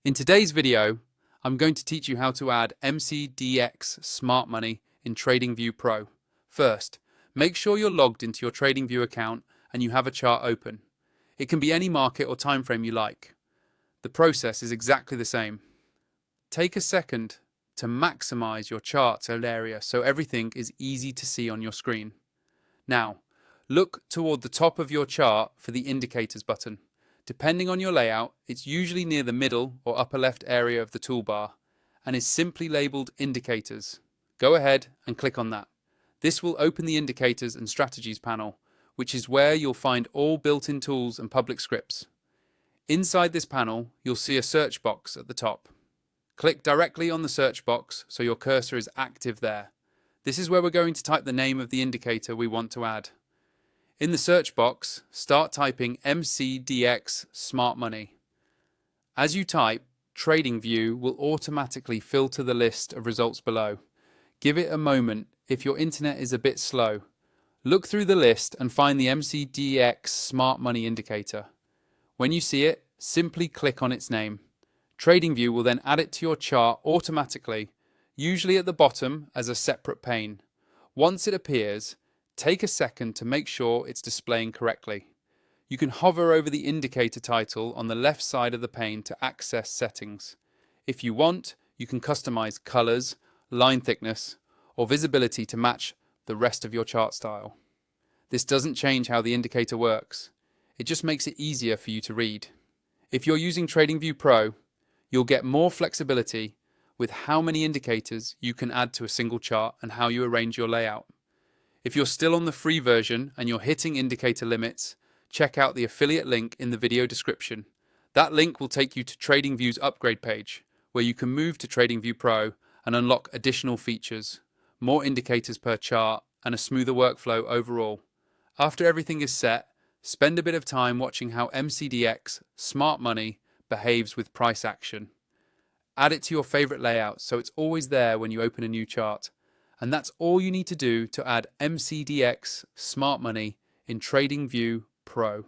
In today's video, I'm going to teach you how to add MCDX SmartMoney in Tradingview Pro. First, make sure you're logged into your Tradingview account and you have a chart open. It can be any market or time frame you like. The process is exactly the same. Take a second to maximize your chart area so everything is easy to see on your screen. Now, look toward the top of your chart for the indicators button. Depending on your layout, it's usually near the middle or upper left area of the toolbar and is simply labeled Indicators. Go ahead and click on that. This will open the Indicators and Strategies panel, which is where you'll find all built-in tools and public scripts. Inside this panel, you'll see a search box at the top. Click directly on the search box so your cursor is active there. This is where we're going to type the name of the indicator we want to add. In the search box, start typing MCDX SmartMoney. As you type, Tradingview will automatically filter the list of results below. Give it a moment if your internet is a bit slow. Look through the list and find the MCDX SmartMoney indicator. When you see it, simply click on its name. Tradingview will then add it to your chart automatically, usually at the bottom as a separate pane. Once it appears, take a second to make sure it's displaying correctly. You can hover over the indicator title on the left side of the pane to access settings. If you want, you can customize colors, line thickness, or visibility to match the rest of your chart style. This doesn't change how the indicator works. It just makes it easier for you to read. If you're using Tradingview Pro, you'll get more flexibility with how many indicators you can add to a single chart and how you arrange your layout. If you're still on the free version and you're hitting indicator limits, check out the affiliate link in the video description. That link will take you to Tradingview's upgrade page, where you can move to Tradingview Pro and unlock additional features, more indicators per chart, and a smoother workflow overall. After everything is set, spend a bit of time watching how MCDX SmartMoney behaves with price action. Add it to your favorite layout so it's always there when you open a new chart. And that's all you need to do to add MCDX SmartMoney in Tradingview Pro.